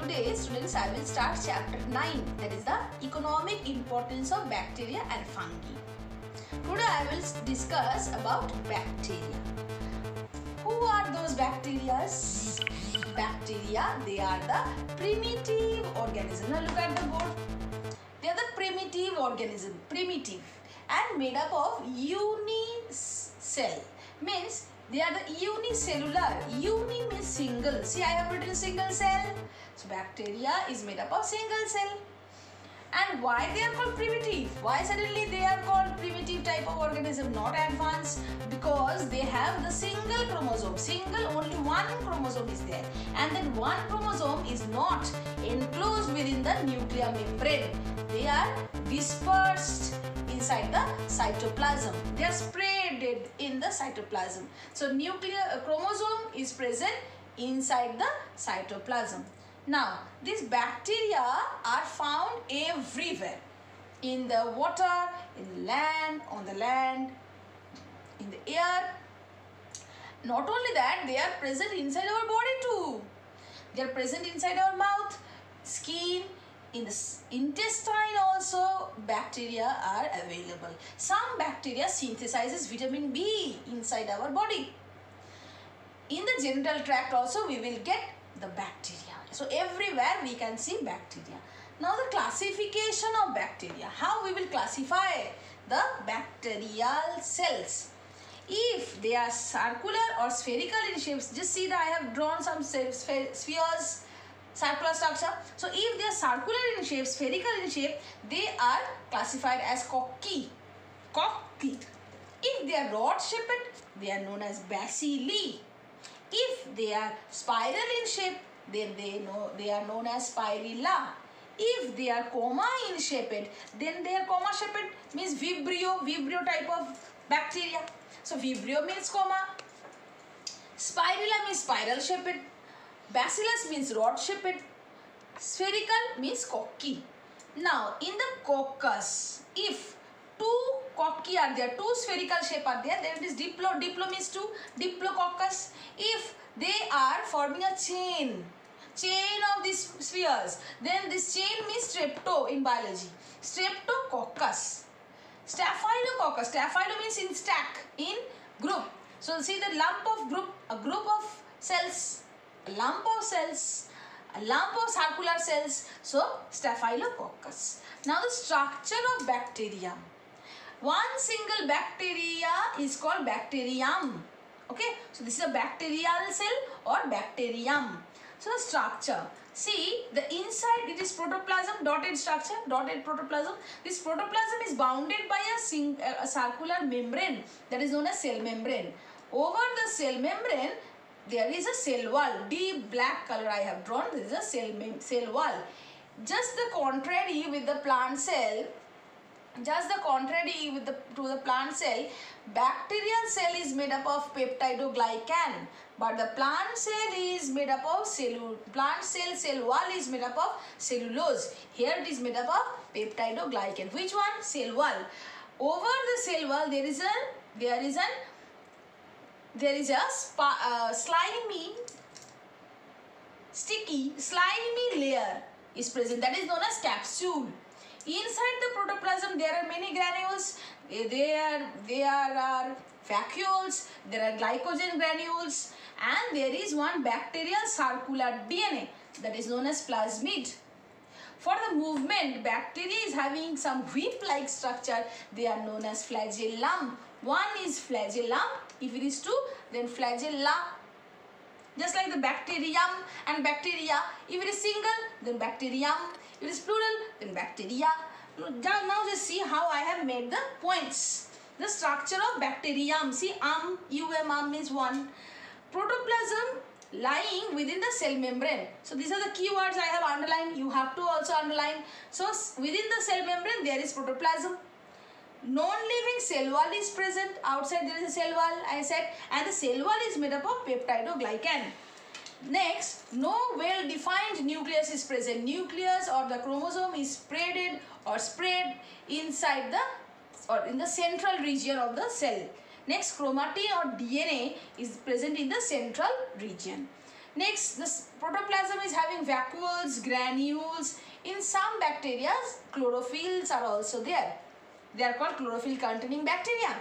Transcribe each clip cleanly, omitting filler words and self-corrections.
today, students, I will start chapter 9, that is the economic importance of bacteria and fungi. Today I will discuss about bacteria. Who are those bacteria? Bacteria, they are the primitive organism. Now look at the board. They are the primitive organism, primitive, and made up of unicell. Means they are the unicellular. Uni means single. See, I have written single cell. So bacteria is made up of single cell. And why they are called primitive? Why suddenly they are called primitive type of organism, not advanced? Because they have the single chromosome. Single, only one chromosome is there. And then one chromosome is not enclosed within the nuclear membrane. They are dispersed inside the cytoplasm. They are spread in the cytoplasm. So nuclear chromosome is present inside the cytoplasm. Now, these bacteria are found everywhere. In the water, in the land, on the land, in the air. Not only that, they are present inside our body too. They are present inside our mouth, skin, in the intestine also bacteria are available. Some bacteria synthesizes vitamin B inside our body. In the genital tract also we will get the bacteria. So everywhere we can see bacteria. Now the classification of bacteria. How we will classify the bacterial cells? If they are circular or spherical in shapes, just see that I have drawn some spheres, circular structure. So if they are circular in shape, spherical in shape, they are classified as cocci. Cocci. If they are rod shaped, they are known as bacilli. If they are spiral in shape, then they are known as spirilla. If they are comma in shaped, then they are comma shaped, means vibrio type of bacteria. So vibrio means comma, spirilla means spiral shaped, bacillus means rod shaped, spherical means cocci. Now in the coccus, if two cocci are there, two spherical shape are there, then it is diplo. Diplo means two, diplococcus. If they are forming a chain of these spheres, then this chain means strepto in biology. Streptococcus. Staphylococcus. Staphylo means in stack, in group. So see the lump of group, a group of cells, a lump of cells, a lump of circular cells. So Staphylococcus. Now the structure of bacterium. One single bacteria is called bacterium. Okay, so this is a bacterial cell or bacterium. So the structure, see the inside it is protoplasm, dotted structure, dotted protoplasm. This protoplasm is bounded by a circular membrane that is known as cell membrane. Over the cell membrane there is a cell wall, deep black color I have drawn. This is a cell wall. Just the contrary with the plant cell. Just the contrary with to the plant cell, bacterial cell is made up of peptidoglycan, but the plant cell is made up of plant cell wall is made up of cellulose. Here it is made up of peptidoglycan. Which one? Cell wall. Over the cell wall there is a slimy, sticky, slimy layer is present, that is known as capsule. Inside the protoplasm there are many granules. There are vacuoles, there are glycogen granules, and there is one bacterial circular DNA that is known as plasmid. For the movement, bacteria is having some whip-like structure. They are known as flagellum. One is flagellum. If it is two, then flagella. Just like the bacterium and bacteria. If it is single, then bacterium. If it is plural, then bacteria. Now just see how I have made the points. The structure of bacterium. See, means one. Protoplasm lying within the cell membrane. So these are the keywords I have underlined. You have to also underline. So within the cell membrane there is protoplasm. Non-living cell wall is present. Outside there is a cell wall, I said, and the cell wall is made up of peptidoglycan. Next, no well-defined nucleus is present. Nucleus or the chromosome is spread inside or in the central region of the cell. Next, chromatin or DNA is present in the central region. Next, this protoplasm is having vacuoles, granules. In some bacteria, chlorophylls are also there. They are called chlorophyll containing bacteria.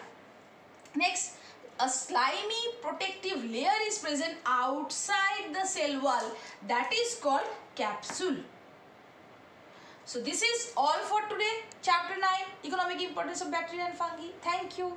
Next, a slimy protective layer is present outside the cell wall. That is called capsule. So this is all for today. Chapter 9, Economic Importance of Bacteria and Fungi. Thank you.